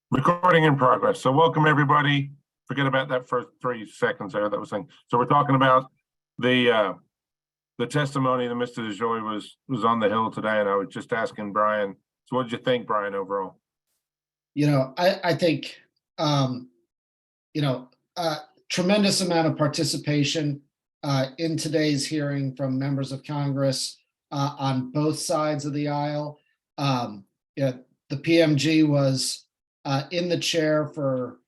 Recording in progress. So welcome, everybody. Forget about that first 3 seconds there. That was thing. So we're talking about the testimony that Mr. DeJoy was on the Hill today, and I was just asking Brian. So what did you think, Brian, overall? I think tremendous amount of participation in today's hearing from members of Congress on both sides of the aisle. The PMG was in the chair for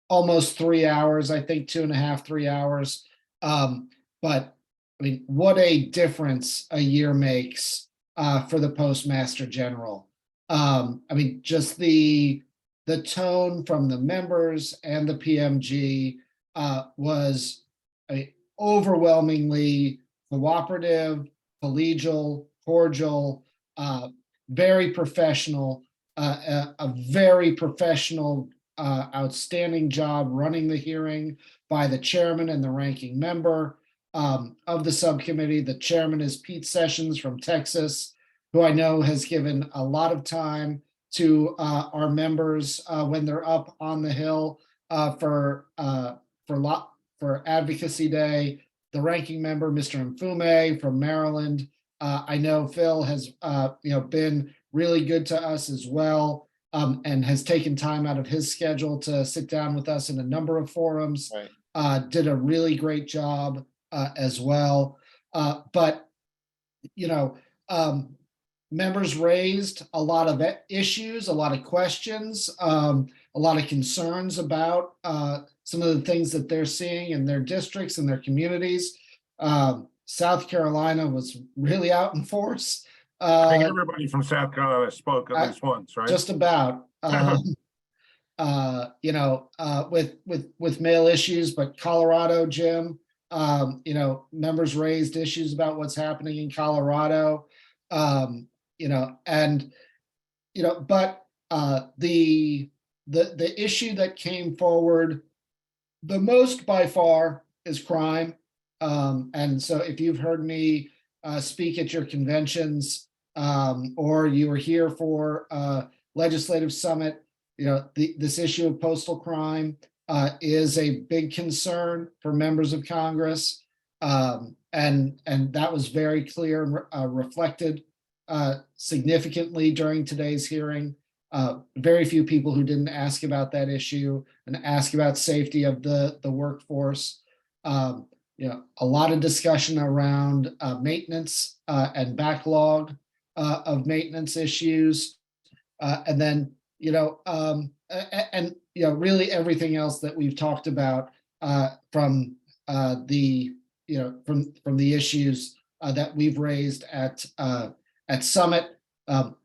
almost 3 hours, I think 2.5, 3 hours. But I mean, what a difference a year makes for the Postmaster General. I mean, just the tone from the members and the PMG was overwhelmingly cooperative, collegial, cordial, very professional, a very professional, outstanding job running the hearing by the chairman and the ranking member of the subcommittee. The chairman is Pete Sessions from Texas, who I know has given a lot of time to our members when they're up on the Hill for Advocacy Day. The ranking member, Mr. Mfume from Maryland. I know Phil has been really good to us as well, and has taken time out of his schedule to sit down with us in a number of forums. Right. Did a really great job as well. But members raised a lot of issues, a lot of questions, a lot of concerns about some of the things that they're seeing in their districts and their communities. South Carolina was really out in force. I think everybody from South Carolina spoke at least once, right? Just about. With mail issues, but Colorado, Jim, members raised issues about what's happening in Colorado. But the issue that came forward the most by far is crime. And so if you've heard me speak at your conventions, or you were here for legislative summit, this issue of postal crime is a big concern for members of Congress. And that was very clear and reflected significantly during today's hearing. Very few people who didn't ask about that issue and ask about safety of the workforce. A lot of discussion around maintenance and backlog of maintenance issues, and then really everything else that we've talked about from the issues that we've raised at Summit,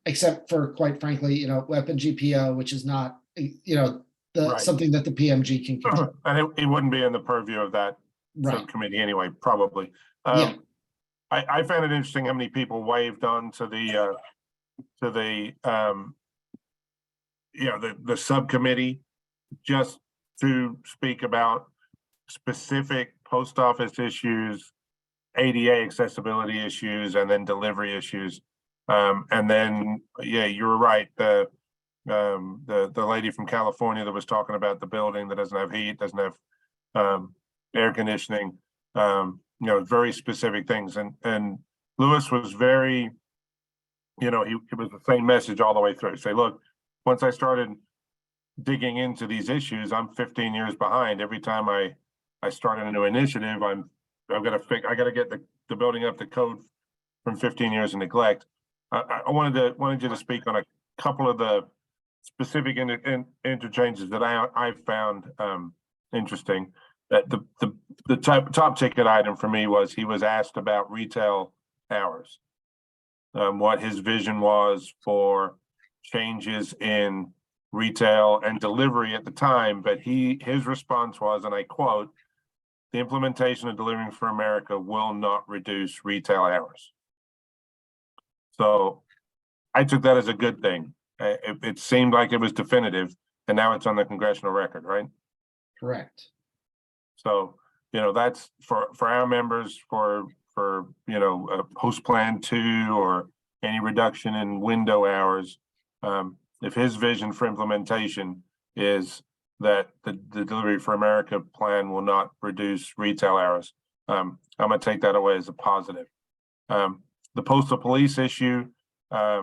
except for, quite frankly, weapon GPO, which is not right. Something that the PMG can control. And it wouldn't be in the purview of that right. Subcommittee anyway, probably. Yeah. I found it interesting how many people waved on to the subcommittee just to speak about specific post office issues, ADA accessibility issues, and then delivery issues. And then, yeah, you were right. The lady from California that was talking about the building that doesn't have heat, doesn't have air conditioning, very specific things. And Lewis was very, it was the same message all the way through. Say, look, once I started digging into these issues, I'm 15 years behind. Every time I started a new initiative, I got to get the building up to code from 15 years of neglect. I wanted you to speak on a couple of the specific interchanges that I found interesting. That the top ticket item for me was he was asked about retail hours, what his vision was for changes in retail and delivery at the time. But his response was, and I quote, "The implementation of Delivering for America will not reduce retail hours." So I took that as a good thing. It seemed like it was definitive, and now it's on the congressional record, right? Correct. So, that's for our members for post plan 2 or any reduction in window hours. if his vision for implementation is that the Delivery for America plan will not reduce retail hours, I'm gonna take that away as a positive. The postal police issue, I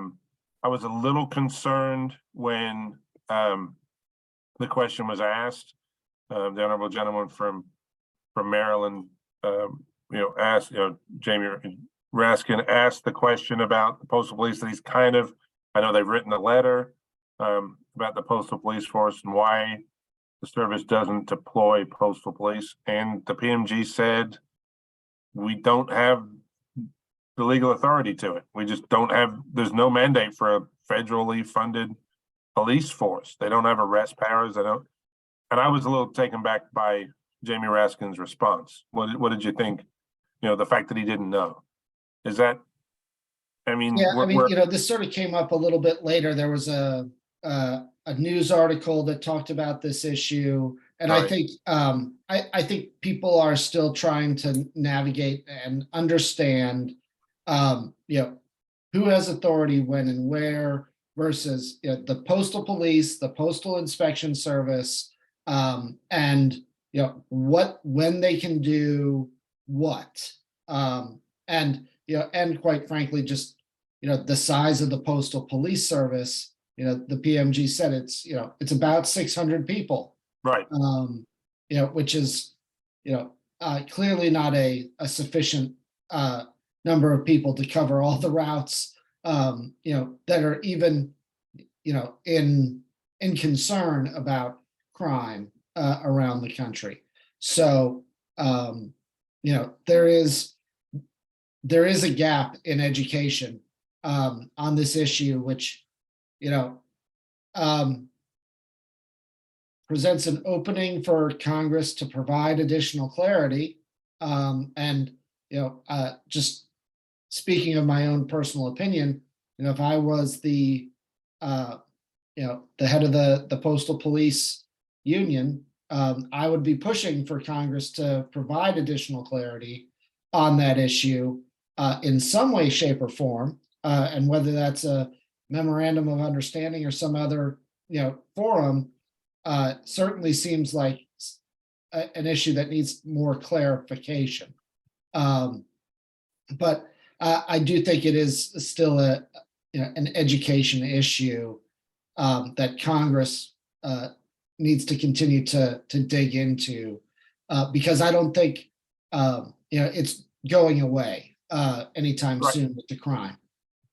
was a little concerned when the question was asked. The honorable gentleman from Maryland, asked, Jamie Raskin asked the question about the postal police. That he's kind of, I know they've written a letter about the postal police force and why the service doesn't deploy postal police. And the PMG said, we don't have the legal authority to it. We just don't have, there's no mandate for a federally funded police force. They don't have arrest powers. They don't. And I was a little taken back by Jamie Raskin's response. What did you think? The fact that he didn't know. Is that, I mean, this sort of came up a little bit later. There was a news article that talked about this issue. And right. I think I think people are still trying to navigate and understand who has authority when and where versus the postal police, the postal inspection service, and when they can do what, and quite frankly, just the size of the postal police service. The PMG said it's about 600 people, right? Which is clearly not a sufficient number of people to cover all the routes that are even in concern about crime around the country. So there is a gap in education on this issue, which presents an opening for Congress to provide additional clarity. And just speaking of my own personal opinion, if I was the head of the postal police union, I would be pushing for Congress to provide additional clarity on that issue in some way, shape, or form, and whether that's a memorandum of understanding or some other forum, certainly seems like an issue that needs more clarification. But I do think it is still an education issue that Congress needs to continue to dig into, because I don't think it's going away anytime Right. soon with the crime.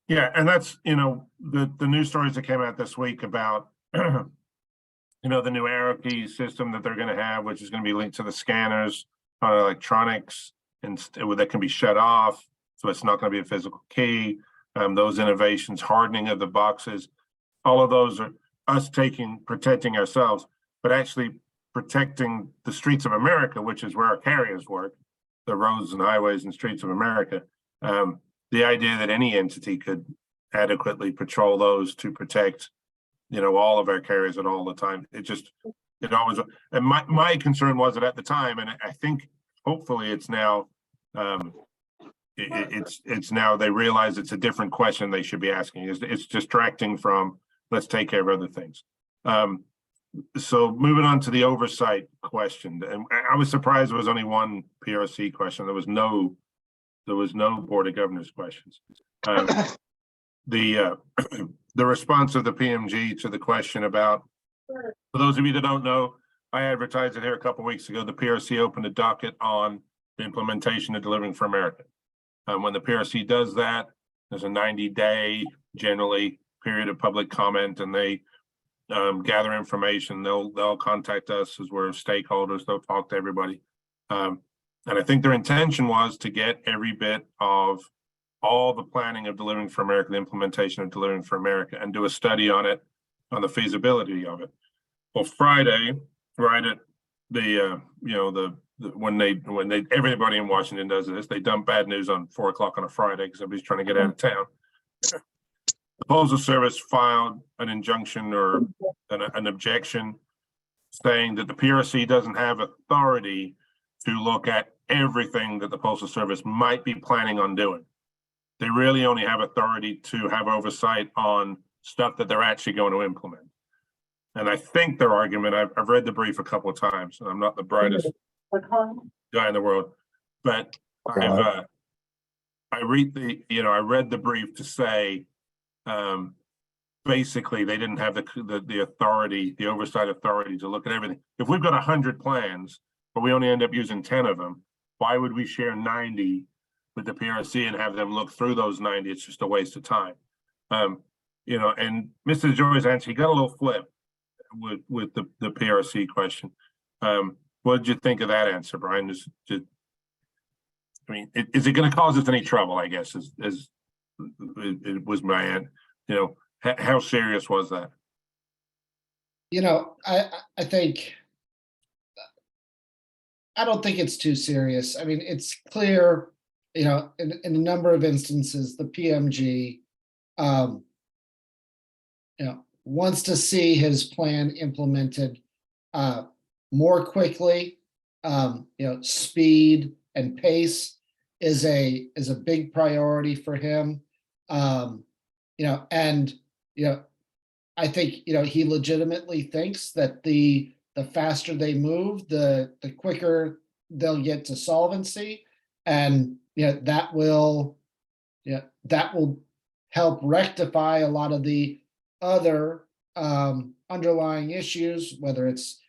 Yeah, and that's the news stories that came out this week about the new arrow key system that they're going to have, which is going to be linked to the scanners on electronics and that can be shut off, so it's not going to be a physical key. Those innovations, hardening of the boxes, all of those are us protecting ourselves, but actually protecting the streets of America, which is where our carriers work, the roads and highways and streets of America. The idea that any entity could adequately patrol those to protect, all of our carriers at all the time. It always, and my concern was that at the time, and I think hopefully it's now, it's now they realize it's a different question they should be asking. It's distracting from, let's take care of other things. So moving on to the oversight question, and I was surprised there was only one PRC question. There was no Board of Governors questions. The response of the PMG to the question about, for those of you that don't know, I advertised it here a couple of weeks ago. The PRC opened a docket on the implementation of Delivering for America. When the PRC does that, there's a 90-day generally period of public comment, and they gather information. They'll contact us as we're stakeholders. They'll talk to everybody. And I think their intention was to get every bit of all the planning of Delivering for America, the implementation of Delivering for America, and do a study on it, on the feasibility of it. Well, Friday, right at when everybody in Washington does this, they dump bad news on 4 o'clock on a Friday because everybody's trying to get out of town. The Postal Service filed an injunction or an objection saying that the PRC doesn't have authority to look at everything that the Postal Service might be planning on doing. They really only have authority to have oversight on stuff that they're actually going to implement. And I think their argument, I've read the brief a couple of times, and I'm not the brightest guy in the world, but I read the brief to say, basically they didn't have the authority, the oversight authority to look at everything. If we've got 100 plans, but we only end up using 10 of them, why would we share 90 with the PRC and have them look through those 90? It's just a waste of time. And Mr. Joy's answer, he got a little flip with the PRC question. What did you think of that answer, Brian? Is it going to cause us any trouble? I guess is it was my end. How serious was that? I think, I don't think it's too serious. I mean, it's clear, in a number of instances, the PMG, wants to see his plan implemented more quickly. Speed and pace is a big priority for him. I think, he legitimately thinks that the faster they move, the quicker they'll get to solvency. And, that will help rectify a lot of the other underlying issues, whether it's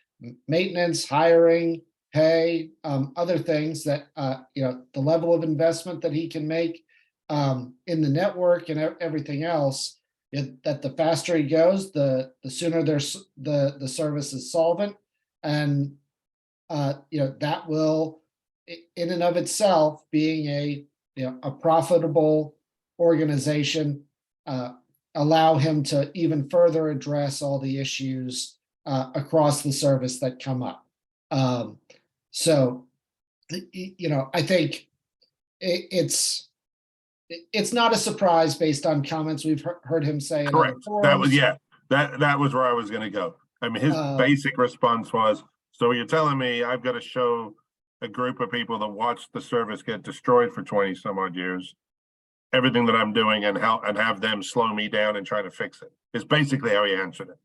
maintenance, hiring, pay, other things that, the level of investment that he can make in the network and everything else, that the faster he goes, the sooner the service is solvent. And, that will, in and of itself, being a profitable organization, allow him to even further address all the issues across the service that come up. So, I think it's not a surprise based on comments we've heard him say. Correct. That was where I was going to go. I mean, his basic response was, so you're telling me I've got to show a group of people that watched the service get destroyed for 20 some odd years, everything that I'm doing, and have them slow me down and try to fix it. It's basically how he answered it.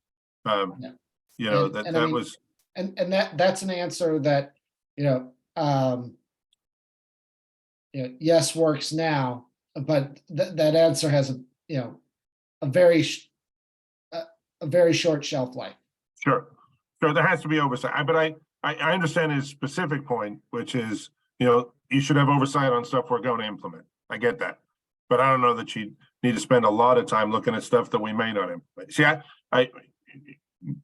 That's an answer that, yes, works now, but that answer has a very short shelf life. Sure, there has to be oversight. But I understand his specific point, which is, you should have oversight on stuff we're going to implement. I get that, but I don't know that you need to spend a lot of time looking at stuff that we may not implement. See,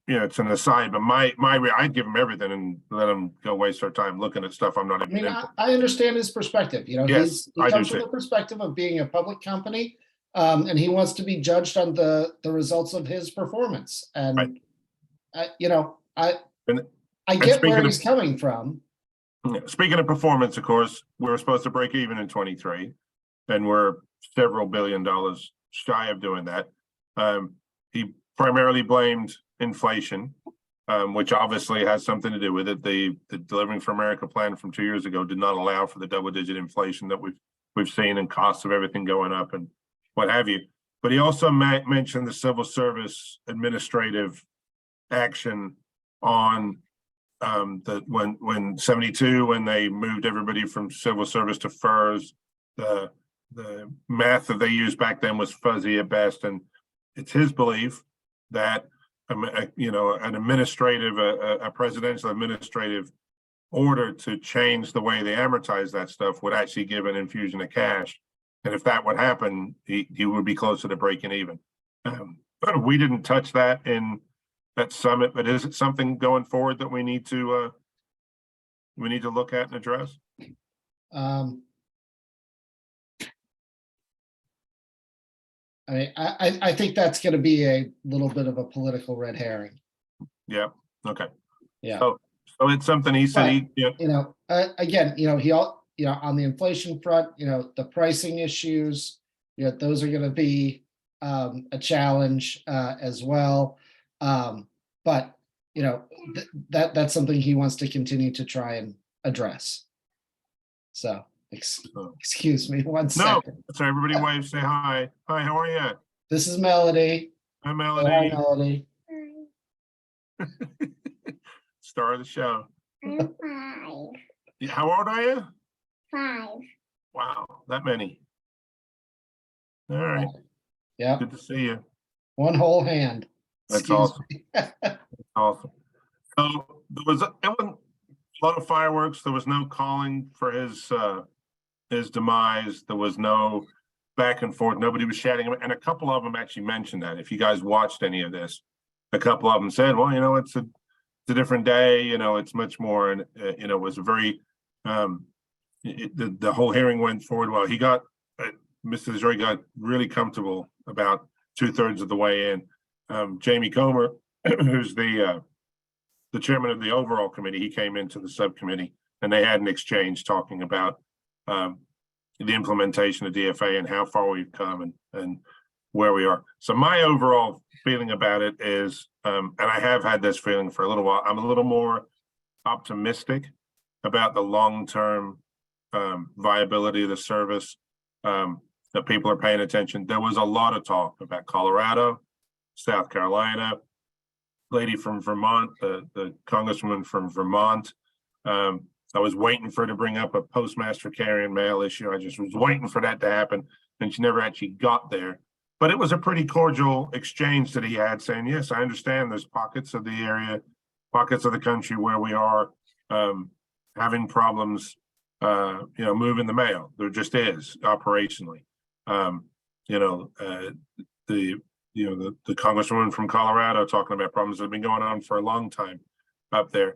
it's an aside, but I'd give him everything and let him go waste our time looking at stuff I'm not even. I understand his perspective. He comes from the perspective of being a public company, and he wants to be judged on the results of his performance. And I get where he's coming from. Speaking of performance, of course, we were supposed to break even in 23, and we're several $1 billion shy of doing that. He primarily blamed inflation, which obviously has something to do with it. The Delivering for America plan from 2 years ago did not allow for the double-digit inflation that we've seen, and costs of everything going up and what have you. But he also mentioned the civil service administrative action on when 72, when they moved everybody from civil service to FERS, the math that they used back then was fuzzy at best, and it's his belief that an administrative, a presidential administrative order to change the way they amortize that stuff would actually give an infusion of cash, and if that would happen, he would be closer to breaking even. But we didn't touch that in that summit. But is it something going forward that we need to look at and address? I think that's going to be a little bit of a political red herring. Yeah. Okay. Yeah. So it's something he said. Again, he on the inflation front, the pricing issues, those are going to be a challenge as well. But that's something he wants to continue to try and address. So excuse me one second. No, so everybody wave, say hi. Hi, how are you? This is Melody. Hi, Hi, Melody, Melody. star of the show. I'm 5. How old are you? 5. Wow, that many. All right, Yeah, good to see you. one whole hand. That's Excuse awesome. me. Awesome. So there was a lot of fireworks. There was no calling for his demise. There was no back and forth. Nobody was shouting. And a couple of them actually mentioned that. If you guys watched any of this, a couple of them said, well, it's a different day, it's much more. And, it was a very, the whole hearing went forward well. He got, Mr. DeJoy got really comfortable about 2/3 of the way in. Jamie Comer, who's the chairman of the overall committee, he came into the subcommittee and they had an exchange talking about the implementation of DFA and how far we've come and where we are. So my overall feeling about it is, and I have had this feeling for a little while, I'm a little more optimistic about the long-term viability of the service, that people are paying attention. There was a lot of talk about Colorado, South Carolina, lady from Vermont, the congresswoman from Vermont. I was waiting for her to bring up a postmaster carrying mail issue. I just was waiting for that to happen, and she never actually got there. But it was a pretty cordial exchange that he had, saying, yes, I understand there's pockets of the area, pockets of the country where we are having problems, moving the mail. There just is operationally. The congresswoman from Colorado talking about problems that have been going on for a long time up there.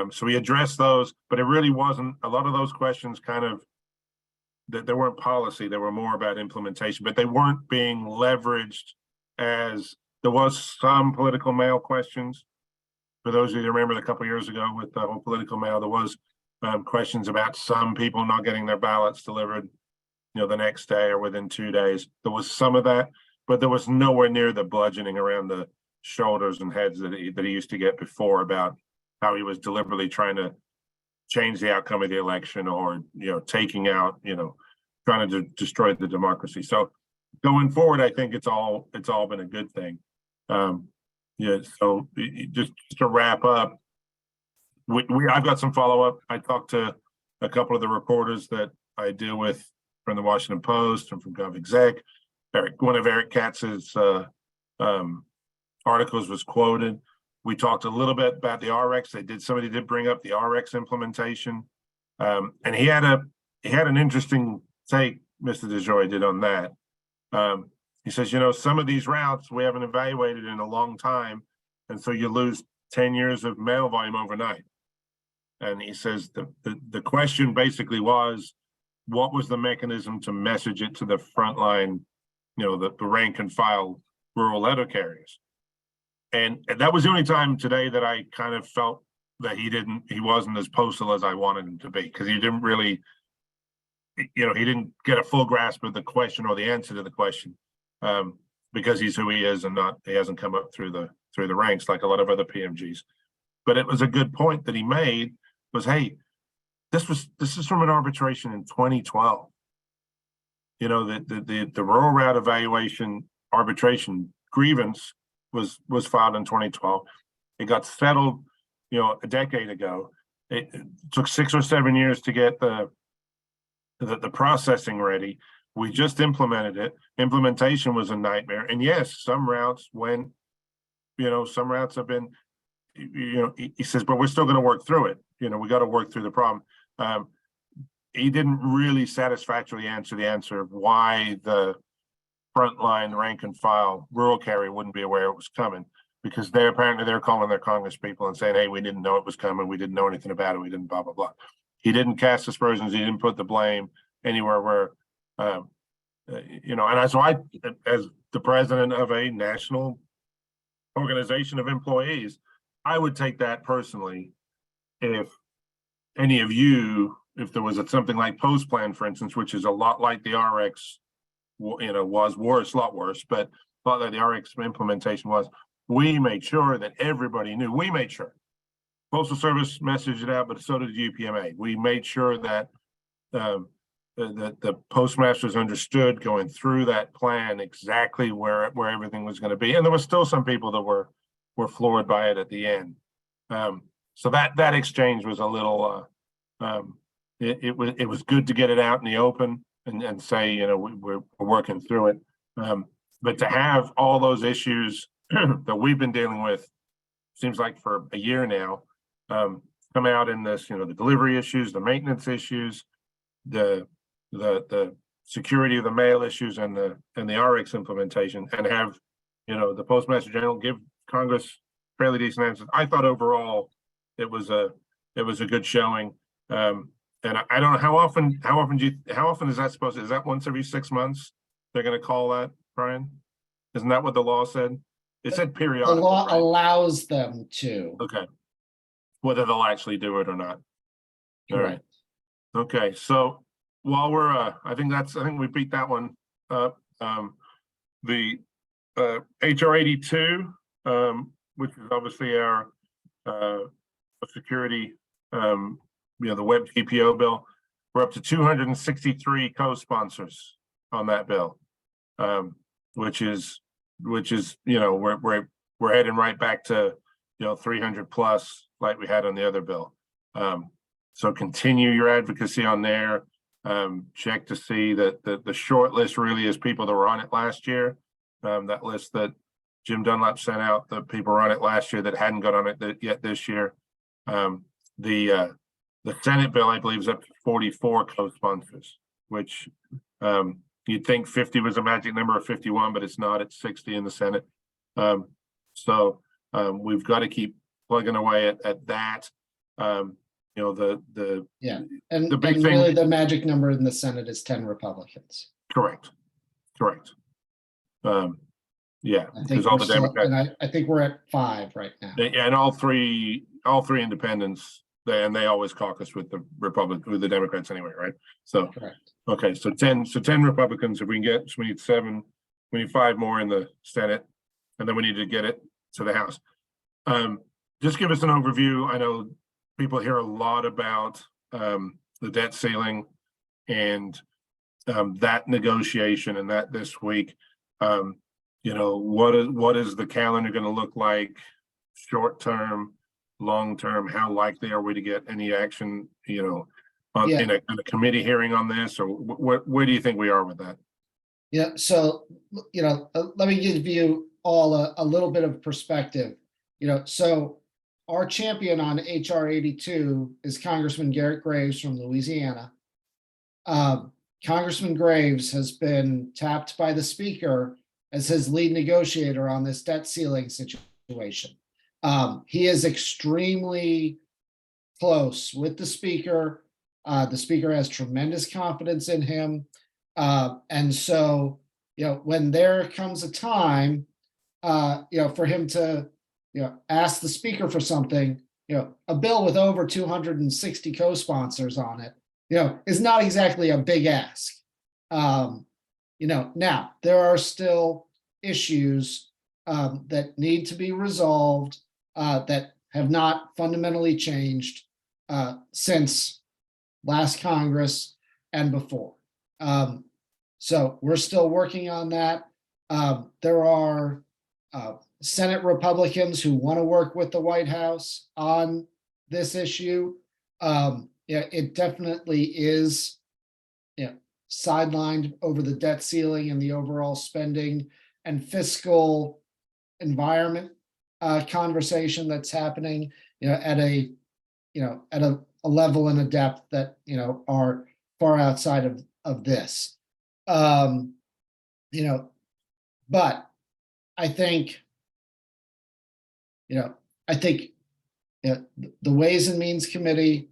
So we addressed those, but it really wasn't a lot of those questions that there weren't policy, they were more about implementation, but they weren't being leveraged as there was some political mail questions. For those of you that remember a couple of years ago with the whole political mail, there was questions about some people not getting their ballots delivered, the next day or within 2 days. There was some of that, but there was nowhere near the bludgeoning around the shoulders and heads that he used to get before about how he was deliberately trying to change the outcome of the election or, taking out, trying to destroy the democracy. So going forward, I think it's all been a good thing. So just to wrap up, I've got some follow-up. I talked to a couple of the reporters that I deal with from the Washington Post and from GovExec. One of Eric Katz's articles was quoted. We talked a little bit about the RX. Somebody did bring up the RX implementation. And he had an interesting take, Mr. DeJoy did on that. He says, some of these routes we haven't evaluated in a long time. And so you lose 10 years of mail volume overnight. And he says the question basically was, what was the mechanism to message it to the frontline, the rank and file rural letter carriers? And that was the only time today that I kind of felt that he wasn't as postal as I wanted him to be, because he didn't really, he didn't get a full grasp of the question or the answer to the question, because he's who he is and he hasn't come up through the ranks like a lot of other PMGs. But it was a good point that he made was, hey, this is from an arbitration in 2012. The rural route evaluation arbitration grievance was filed in 2012. It got settled, a decade ago. It took 6 or 7 years to get the processing ready. We just implemented it. Implementation was a nightmare. And yes, some routes went, some routes have been, he says, but we're still going to work through it. We got to work through the problem. He didn't really satisfactorily answer the answer of why the frontline rank and file rural carrier wouldn't be aware it was coming, because they're calling their Congress people and saying, hey, we didn't know it was coming. We didn't know anything about it. We didn't blah, blah, blah. He didn't cast aspersions. He didn't put the blame anywhere where, and so I, as the president of a national organization of employees, I would take that personally if any of you, if there was something like post plan, for instance, which is a lot like the RX, was worse, a lot worse, but a lot like the RX implementation was, we made sure that everybody knew. We made sure. Postal Service messaged it out, but so did UPMA. We made sure that the postmasters understood going through that plan exactly where everything was going to be, and there was still some people that were floored by it at the end. So that exchange was a little. It was good to get it out in the open and say, you know, we're working through it. But to have all those issues that we've been dealing with, seems like for a year now, come out in this, you know, the delivery issues, the maintenance issues, the security of the mail issues, and the RX implementation, and have, you know, the Postmaster General give Congress fairly decent answers. I thought overall it was a good showing. And I don't know how often is that supposed to, is that once every 6 months they're going to call that, Brian? Isn't that what the law said? It said The periodical. law right? allows them to. Okay. Whether they'll actually do it or not. All right. Correct. Okay. So while we're, I think we beat that one up. The HR 82, which is obviously our security, you know, the web TPO bill, we're up to 263 co-sponsors on that bill, which is, you know, we're heading right back to, you know, 300 plus like we had on the other bill. So continue your advocacy on there. Check to see that the short list really is people that were on it last year. That list that Jim Dunlap sent out, the people were on it last year that hadn't got on it yet this year. The Senate bill, I believe, is up to 44 co-sponsors, which you'd think 50 was a magic number of 51, but it's not. It's 60 in the Senate. So we've got to keep plugging away at that. You know, And the big and thing. really the magic number in the Senate is 10 Republicans. Correct. Yeah, I think because all we're the still, Democrats, and I think we're at 5 right now. yeah, and all three independents, they always caucus with the Democrats anyway, right? So Correct. okay, so 10 Republicans. If we can get, so we need 7, we need 5 more in the Senate, and then we need to get it to the House. Just give us an overview. I know people hear a lot about the debt ceiling and that negotiation, and that this week. You know, what is the calendar going to look like, short term, long term? How likely are we to get any action, you know, in a committee hearing on this, or where do you think we are with that? Yeah, so, you know, let me give you all a little bit of perspective. You know, so our champion on HR 82 is Congressman Garrett Graves from Louisiana. Congressman Graves has been tapped by the Speaker as his lead negotiator on this debt ceiling situation. He is extremely close with the Speaker. The Speaker has tremendous confidence in him. And so, you know, when there comes a time, you know, for him to, you know, ask the Speaker for something, you know, a bill with over 260 co-sponsors on it, you know, is not exactly a big ask. You know, now there are still issues that need to be resolved that have not fundamentally changed since last Congress and before. So we're still working on that. There are Senate Republicans who want to work with the White House on this issue. Yeah, it definitely is, you know, sidelined over the debt ceiling and the overall spending and fiscal environment conversation that's happening, you know, at a, you know, at a level and a depth that, you know, are far outside of this. You know, but I think, you know, the Ways and Means Committee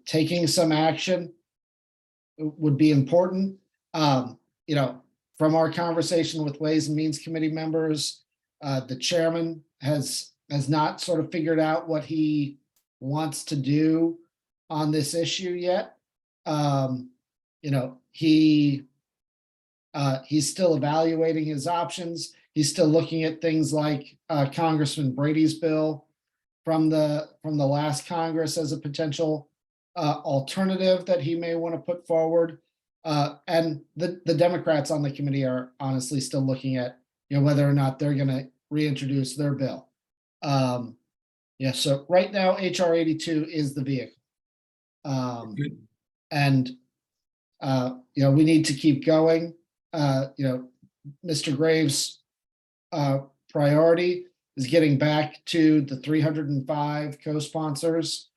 taking some action would be important. You know, from our conversation with Ways and Means Committee members, the chairman has not sort of figured out what he wants to do on this issue yet. You know, he's still evaluating his options. He's still looking at things like Congressman Brady's bill from the last Congress as a potential alternative that he may want to put forward. And the Democrats on the committee are honestly still looking at, whether or not they're going to reintroduce their bill. Yeah, so right now, HR 82 is the vehicle. And, we need to keep going. Mr. Graves' priority is getting back to the 305 co-sponsors,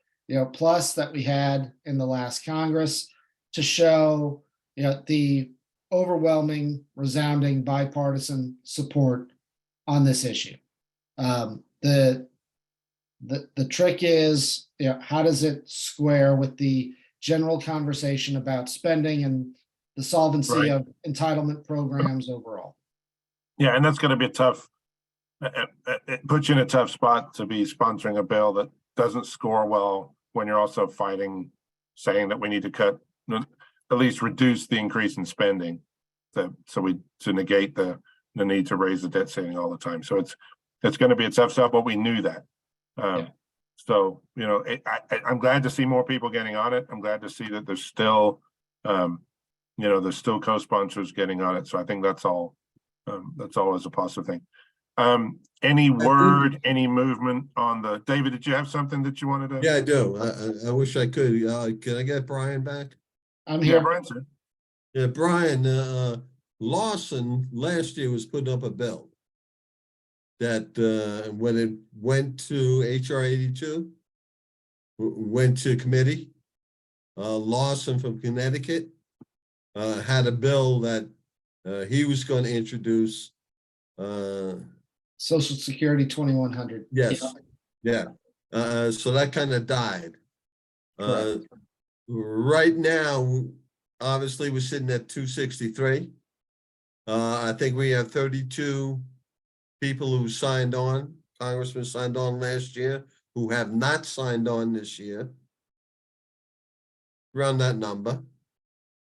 plus that we had in the last Congress, to show, the overwhelming, resounding bipartisan support on this issue. The trick is, how does it square with the general conversation about spending and the solvency of entitlement programs overall? Yeah, and that's going to be a tough. It puts you in a tough spot to be sponsoring a bill that doesn't score well when you're also fighting, saying that we need to cut, at least reduce the increase in spending, to negate the need to raise the debt ceiling all the time. So it's going to be a tough stuff, but we knew that. So I'm glad to see more people getting on it. I'm glad to see that there's still, there's still co-sponsors getting on it. So I think that's always a positive thing. Any word, any movement on the, David, did you have something that you wanted to? Yeah, I do. I wish I could. Can I get Brian back? I'm here. Yeah, Brian, sir. Yeah, Brian, Lawson last year was putting up a bill that when it went to HR 82, went to committee, Lawson from Connecticut had a bill that he was going to introduce. Social Security 2100. Yes. Yeah. So that kind of died. Right now, obviously, we're sitting at 263. I think we have 32 people who signed on, congressmen signed on last year, who have not signed on this year. Around that number.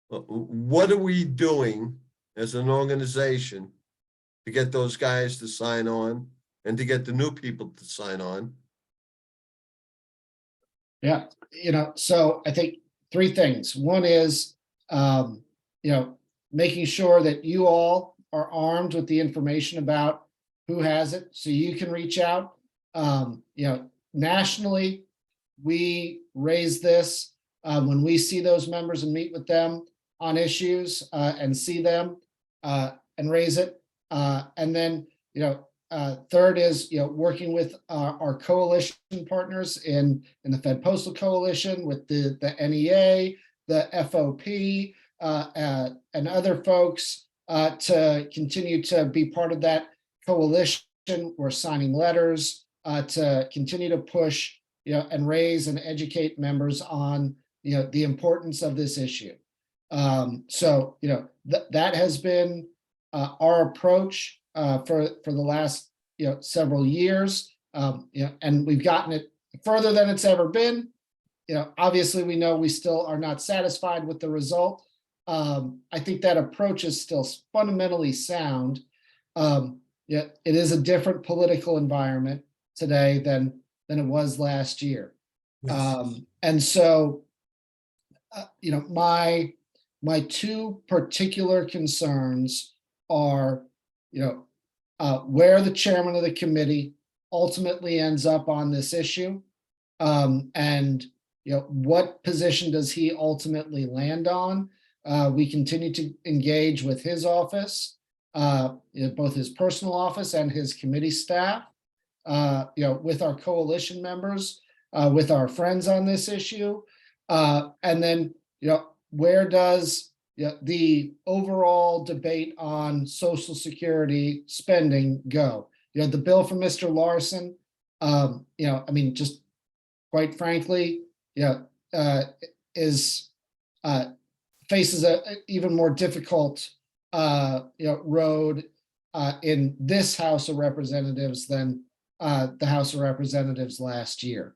What are we doing as an organization to get those guys to sign on and to get the new people to sign on? Yeah, so I think three things. One is, making sure that you all are armed with the information about who has it, so you can reach out. Nationally, we raise this when we see those members and meet with them on issues and see them and raise it. And then, third is, working with our coalition partners in the Fed Postal Coalition, with the NEA, the FOP, and other folks to continue to be part of that coalition. We're signing letters to continue to push, and raise and educate members on, the importance of this issue. So, that has been our approach for the last, several years, and we've gotten it further than it's ever been. Obviously, we know we still are not satisfied with the result. I think that approach is still fundamentally sound. It is a different political environment today than it was last year. Yes. And so, my two particular concerns are, where the chairman of the committee ultimately ends up on this issue, and what position does he ultimately land on. We continue to engage with his office, both his personal office and his committee staff, with our coalition members, with our friends on this issue, and then where does the overall debate on Social Security spending go? The bill from Mr. Larson, just quite frankly, is faces a even more difficult road in this House of Representatives than the House of Representatives last year.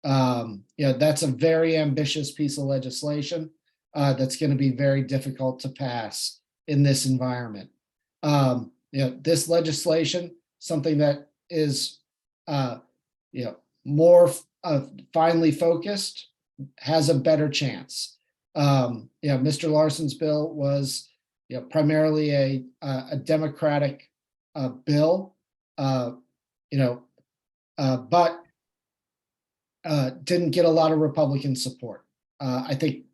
That's a very ambitious piece of legislation that's going to be very difficult to pass in this environment. This legislation, something that is more finely focused, has a better chance. Mr. Larson's bill was, primarily a Democratic bill, but didn't get a lot of Republican support. I think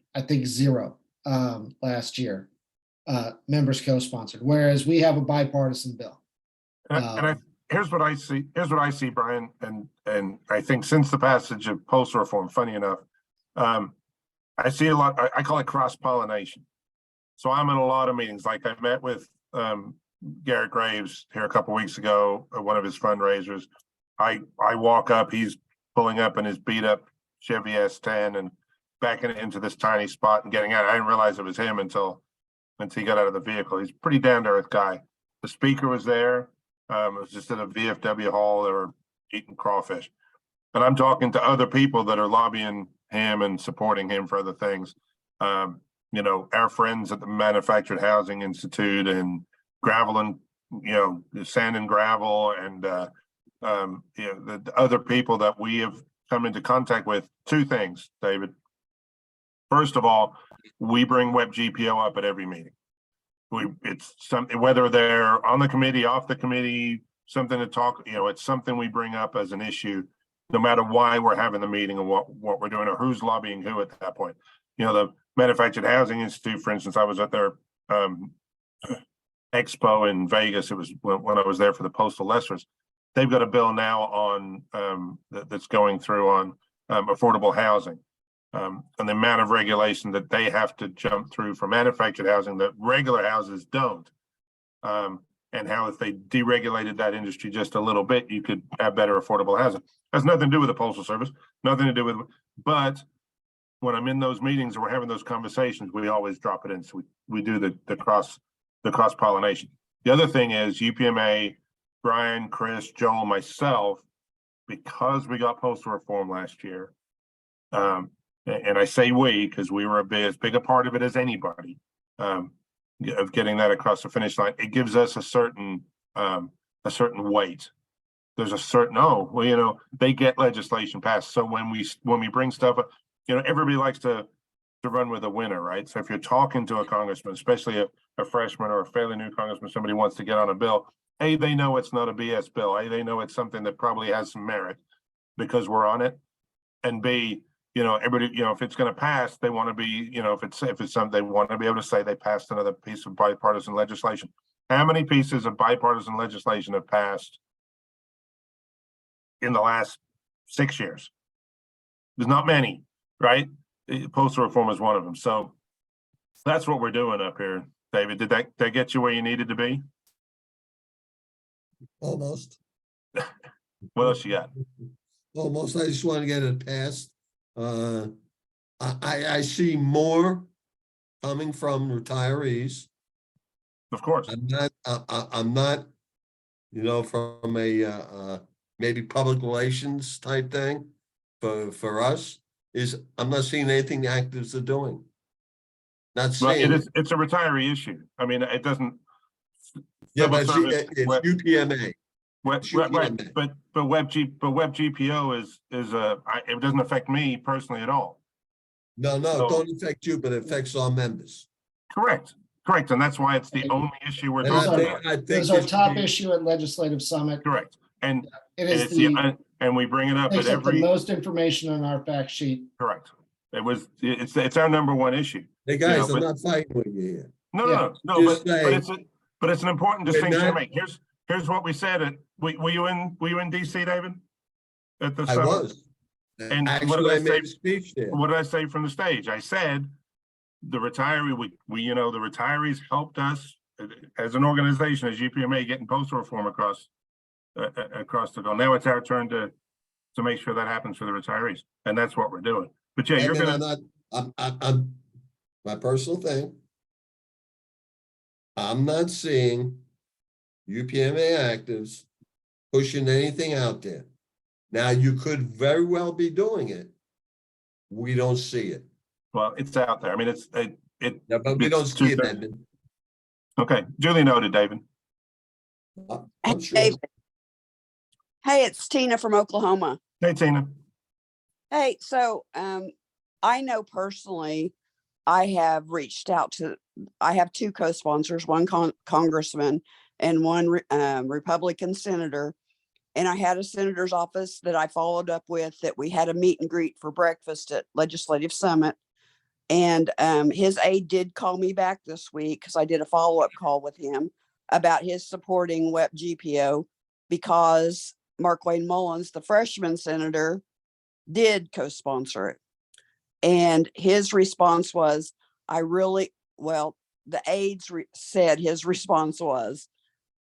zero last year. Members co-sponsored, whereas we have a bipartisan bill. Here's what I see, Brian, and I think since the passage of postal reform, funny enough, I see a lot. I call it cross-pollination. So I'm in a lot of meetings. Like I met with Garrett Graves here a couple of weeks ago at one of his fundraisers. I walk up, he's pulling up in his beat up Chevy S10 and backing it into this tiny spot and getting out. I didn't realize it was him until he got out of the vehicle. He's a pretty down to earth guy. The speaker was there. It was just at a VFW hall. They were eating crawfish. And I'm talking to other people that are lobbying him and supporting him for other things. Our friends at the Manufactured Housing Institute and gravel and, sand and gravel and, the other people that we have come into contact with. Two things, David. First of all, we bring Web GPO up at every meeting. It's something, whether they're on the committee, off the committee, something to talk, it's something we bring up as an issue, no matter why we're having the meeting and what we're doing or who's lobbying who at that point. The Manufactured Housing Institute, for instance, I was at their expo in Vegas. It was when I was there for the postal lessors. They've got a bill now on that's going through on affordable housing. And the amount of regulation that they have to jump through for manufactured housing that regular houses don't. And how if they deregulated that industry just a little bit, you could have better affordable housing. Has nothing to do with the Postal Service, nothing to do with, but when I'm in those meetings and we're having those conversations, we always drop it in. So we do the cross pollination. The other thing is UPMA, Brian, Chris, Joel, myself, because we got postal reform last year. And I say we, because we were as big a part of it as anybody, of getting that across the finish line. It gives us a certain weight. There's a certain, they get legislation passed. So when we bring stuff up, everybody likes to run with a winner, right? So if you're talking to a congressman, especially a freshman or a fairly new congressman, somebody wants to get on a bill, A, they know it's not a BS bill. A, they know it's something that probably has some merit because we're on it. And B, everybody, if it's going to pass, they want to be, if it's something, they want to be able to say they passed another piece of bipartisan legislation. How many pieces of bipartisan legislation have passed in the last 6 years? There's not many, right? Postal reform is one of them. So that's what we're doing up here. David, did that get you where you needed to be? Almost. What else you got? Almost. I just want to get it passed. I see more coming from retirees. Of course. I'm not, from a maybe public relations type thing for us is I'm not seeing anything the actives are doing. Not seeing it's a retiree issue. I mean, it doesn't. Yeah, but service, it's UPMA. Right, but Web GPO is it doesn't affect me personally at all. No, it don't affect you, but it affects our members. Correct, and that's why it's the only issue we're talking about. I think it's our top issue at Legislative Summit. Correct, and it is and we bring it up at every. The most information on our fact sheet. Correct. It's our number one issue. Hey guys, I'm not fighting with you here. No, but it's an important distinction to make. Here's what we said. Were you in DC, David? At the summit? I was. And actually, I made a speech there. What did I say from the stage? I said the retiree, the retirees helped us as an organization, as UPMA, getting postal reform across the goal. Now it's our turn to make sure that happens for the retirees, and that's what we're doing. But yeah, I'm my personal thing. I'm not seeing UPMA actives pushing anything out there. Now you could very well be doing it. We don't see it. Well, it's out there. I mean, Yeah, but we don't see it. Then. Okay, duly noted, David. I'm sure. Hey, it's Tina from Oklahoma. Hey, Tina. Hey, so I know personally, I have reached out to, I have two co-sponsors, one congressman and one Republican senator. And I had a senator's office that I followed up with, that we had a meet and greet for breakfast at Legislative Summit. And his aide did call me back this week, because I did a follow-up call with him about his supporting WEP GPO, because Mark Wayne Mullins, the freshman senator, did co-sponsor it. And his response was, the aides said his response was,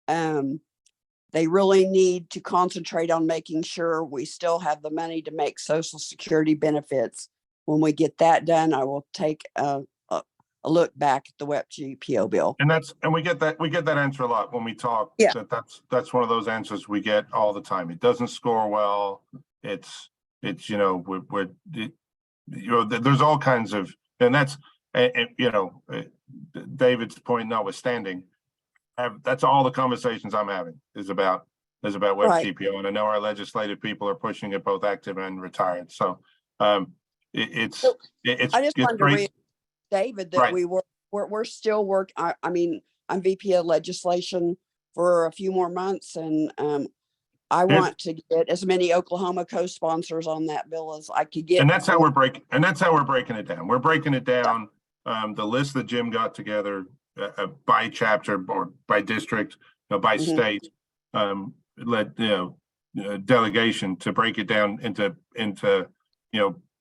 they really need to concentrate on making sure we still have the money to make Social Security benefits. When we get that done, I will take a look back at the WEP GPO bill. And we get that answer a lot when we talk. Yeah. That's one of those answers we get all the time. It doesn't score well. It's there's all kinds of, and that's, David's point notwithstanding, that's all the conversations I'm having is about WEP Right. GPO. And I know our legislative people are pushing it, both active and retired. So it's I just wanted to read, David, that Right. we're still working. I mean, I'm VP of legislation for a few more months, and I Here's- want to get as many Oklahoma co-sponsors on that bill as I could get. And that's how we're breaking it down. We're breaking it down. The list that Jim got together by chapter or by district, by Mhm. state, led delegation to break it down into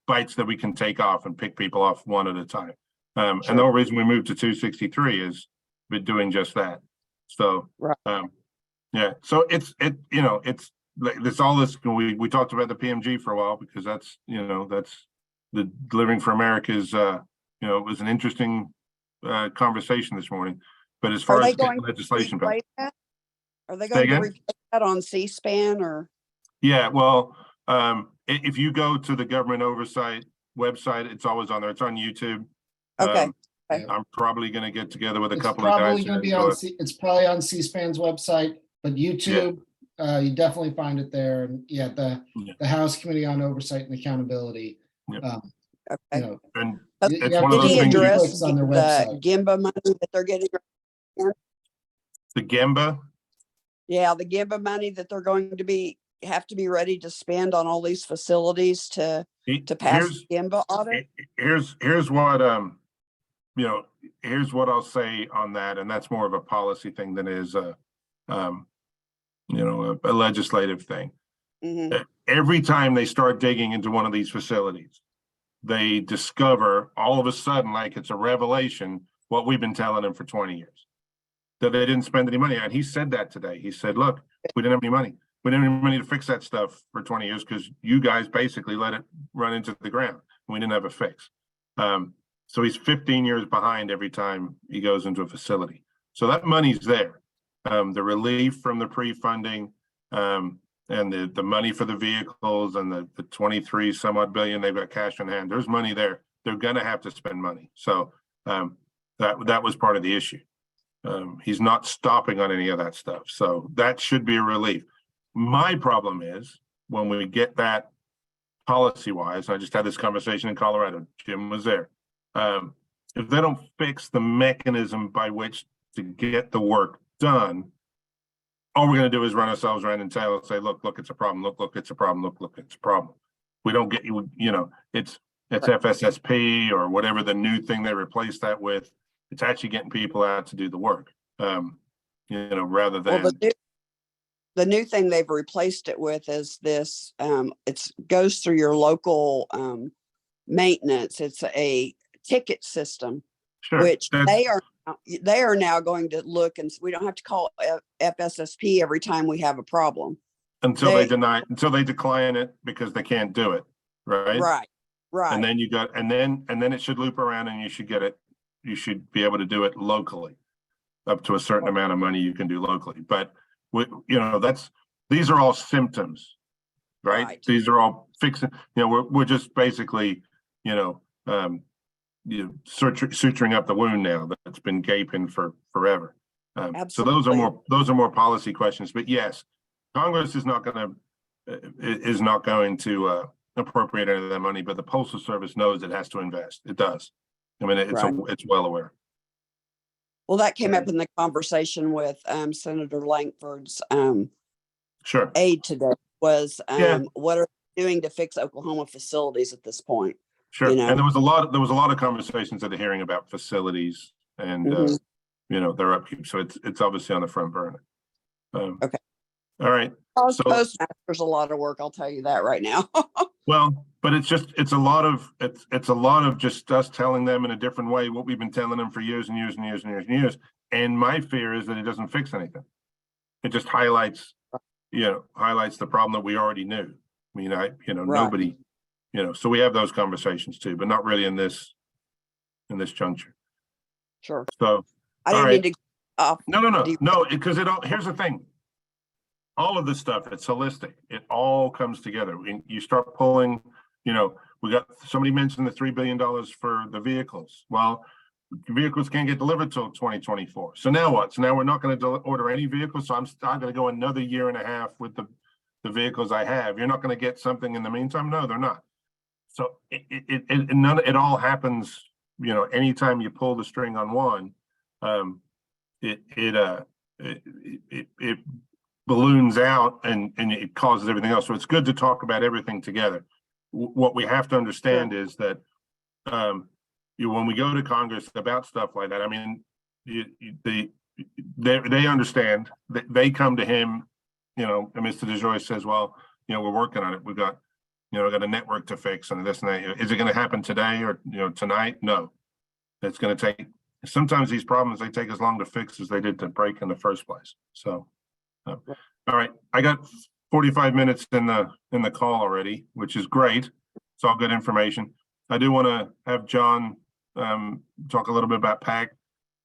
bites that we can take off and pick people off one at a time. And the whole reason we moved to 263 is we're doing just that. So Right. yeah, so it's like this, all this, we talked about the PMG for a while, because that's the Delivering for America's, it was an interesting conversation this morning. But as far as getting legislation back, Are they Say going to again? replace that on C-SPAN or? yeah, well, if you go to the government oversight website, it's always on there. It's on YouTube. Okay. I'm probably going to get together with a It's couple of probably guys. gonna be on, it's probably on C-SPAN's website, but YouTube, you definitely find it there. And yeah, the House Committee on Oversight and Accountability. Yep. Okay. And You it's have one of Did those he things. address clicks on their the website. GIMBA money that they're getting? The GEMBA. Yeah, the GIMBA money that they're going to have to be ready to spend on all these facilities to pass the GIMBA audit. Here's what here's what I'll say on that, and that's more of a policy thing than is a legislative thing. Mhm. Every time they start digging into one of these facilities, they discover all of a sudden, like it's a revelation, what we've been telling them for 20 years, that they didn't spend any money. And he said that today. He said, look, we didn't have any money. We didn't have any money to fix that stuff for 20 years because you guys basically let it run into the ground. We didn't have a fix. So he's 15 years behind every time he goes into a facility. So that money's there. The relief from the pre-funding, and the money for the vehicles, and the 23 some odd billion they've got cash on hand. There's money there. They're gonna have to spend money. So that was part of the issue. He's not stopping on any of that stuff. So that should be a relief. My problem is when we get that policy-wise, I just had this conversation in Colorado, Jim was there. If they don't fix the mechanism by which to get the work done, all we're going to do is run ourselves around and say, look, it's a problem. Look, it's a problem. Look, it's a problem. We don't get it's FSSP or whatever the new thing they replaced that with. It's actually getting people out to do the work, rather than. Well, the new thing they've replaced it with is this. It goes through your local maintenance. It's a ticket system, Sure, which they are now going to look, and we don't have to call FSSP every time we have a problem until they decline it because they can't do it. Right. And then and then it should loop around and you should get it. You should be able to do it locally up to a certain amount of money you can do locally. But these are all symptoms, right? These are all fixing, we're just basically, suturing up the wound now that's been gaping for forever. So those are more policy questions. But yes, Congress is not going to appropriate any of that money, but the Postal Service knows it has to invest. It does. I mean, Right. it's well aware. Well, that came up in the conversation with Senator Langford's Sure. aide today was Yeah. what are they doing to fix Oklahoma facilities at this point? Sure. You know? And there was a lot of conversations at the hearing about facilities and, Mhm. their upkeep. So it's obviously on the front burner. Okay. All right. So- Postmaster's a lot of work, I'll tell you that right now. Well, but it's a lot of just us telling them in a different way what we've been telling them for years and years and years and years and years. And my fear is that it doesn't fix anything. It just highlights the problem that we already knew. I mean, Right. nobody, so we have those conversations too, but not really in this juncture. Sure. So, I all didn't right. mean to. No, because here's the thing. All of this stuff, it's holistic. It all comes together. You start pulling, we got, somebody mentioned the $3 billion for the vehicles. Well, vehicles can't get delivered till 2024. So now what? So now we're not going to order any vehicles. So I'm going to go another year and a half with the vehicles I have. You're not going to get something in the meantime. No, they're not. So it all happens, anytime you pull the string on one, it balloons out and it causes everything else. So it's good to talk about everything together. What we have to understand is that when we go to Congress about stuff like that, I mean, they understand. They come to him, and Mr. DeJoy says, well, we're working on it. We've got, got a network to fix and this and that. Is it going to happen today or, tonight? No, it's going to take, sometimes these problems, they take as long to fix as they did to break in the first place. So, all right, I got 45 minutes in the call already, which is great. It's all good information. I do want to have John talk a little bit about PAC.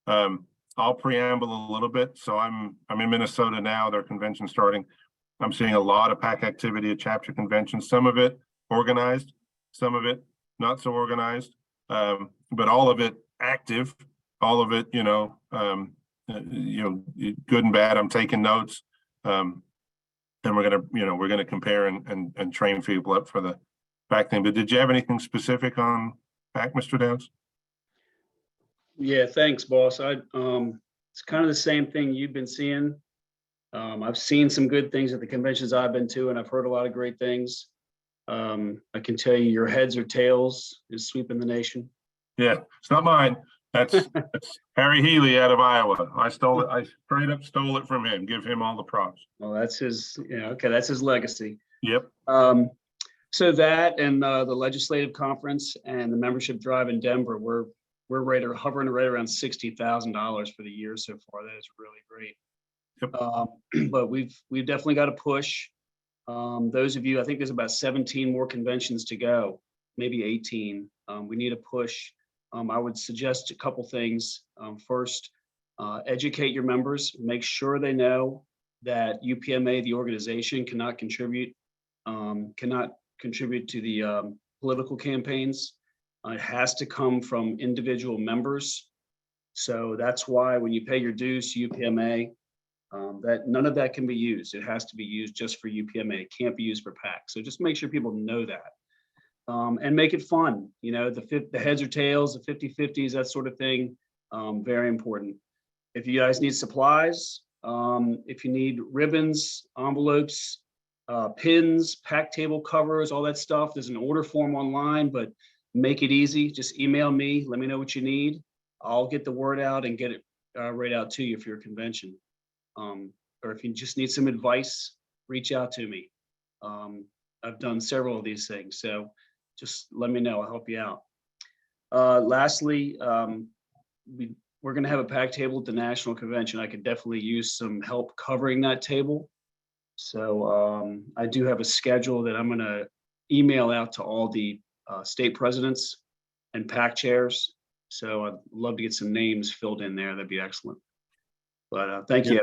I'll preamble a little bit. So I'm in Minnesota now. Their convention starting. I'm seeing a lot of PAC activity at chapter conventions. Some of it organized, some of it not so organized, but all of it active. All of it, good and bad. I'm taking notes, and we're gonna compare and train people up for the PAC thing. But did you have anything specific on PAC, Mr. Downs? Yeah, thanks, boss. It's kind of the same thing you've been seeing. I've seen some good things at the conventions I've been to, and I've heard a lot of great things. I can tell you your heads or tails is sweeping the nation. Yeah, it's not mine. That's Harry Healy out of Iowa. I stole it. I straight up stole it from him. Give him all the props. Well, that's his, okay, that's his legacy. Yep. So that and the legislative conference and the membership drive in Denver, we're hovering right around $60,000 for the year so far. That is really great. Yep. But we've definitely got to push. Those of you, I think there's about 17 more conventions to go, maybe 18. We need to push. I would suggest a couple things. First, educate your members. Make sure they know that UPMA, the organization, cannot contribute to the political campaigns. It has to come from individual members. So that's why when you pay your dues to UPMA, that none of that can be used. It has to be used just for UPMA. It can't be used for PAC. So just make sure people know that. And make it fun. The heads or tails, the 50-50s, that sort of thing. Very important. If you guys need supplies, if you need ribbons, envelopes, pins, PAC table covers, all that stuff, there's an order form online, but make it easy. Just email me. Let me know what you need. I'll get the word out and get it right out to you for your convention. Or if you just need some advice, reach out to me. I've done several of these things, so just let me know. I'll help you out. Lastly, we're going to have a PAC table at the national convention. I could definitely use some help covering that table. So I do have a schedule that I'm going to email out to all the state presidents and PAC chairs. So I'd love to get some names filled in there. That'd be excellent. But thank you.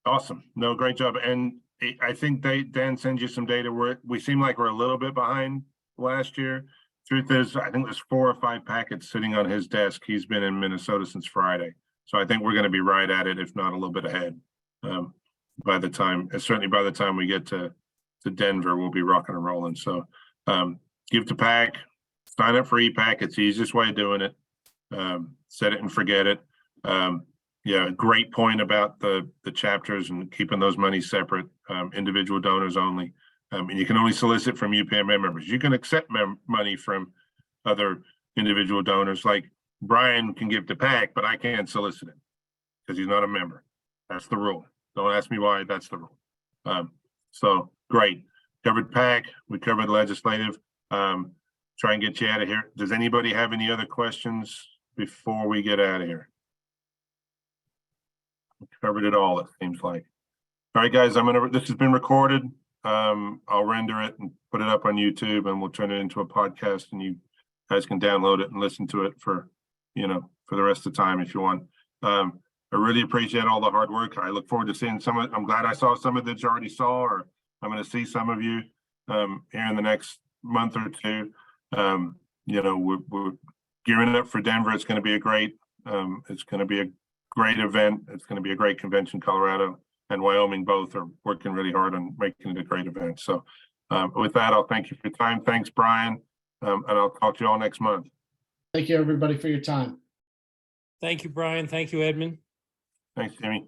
Awesome. No, great job. And I think Dan sends you some data where we seem like we're a little bit behind last year. Truth is, I think there's 4 or 5 packets sitting on his desk. He's been in Minnesota since Friday. So I think we're going to be right at it, if not a little bit ahead. Certainly by the time we get to Denver, we'll be rocking and rolling. So Give to PAC, sign up for EPAC. It's the easiest way of doing it. Set it and forget it. Yeah, great point about the chapters and keeping those monies separate, individual donors only. And you can only solicit from UPMA members. You can accept money from other individual donors, like Brian can give to PAC, but I can't solicit it because he's not a member. That's the rule. Don't ask me why, that's the rule. So great. Covered PAC, we covered legislative. Try and get you out of here. Does anybody have any other questions before we get out of here? We covered it all, it seems like. All right, guys, this has been recorded. I'll render it and put it up on YouTube, and we'll turn it into a podcast, and you guys can download it and listen to it for the rest of the time if you want. I really appreciate all the hard work. I look forward to seeing I'm glad I saw some of that you already saw, or I'm going to see some of you here in the next month or two. We're gearing up for Denver. It's going to be a great event. It's going to be a great convention. Colorado and Wyoming both are working really hard on making it a great event. So with that, I'll thank you for your time. Thanks, Brian. And I'll talk to you all next month. Thank you, everybody, for your time. Thank you, Brian. Thank you, Edmund. Thanks, Jimmy.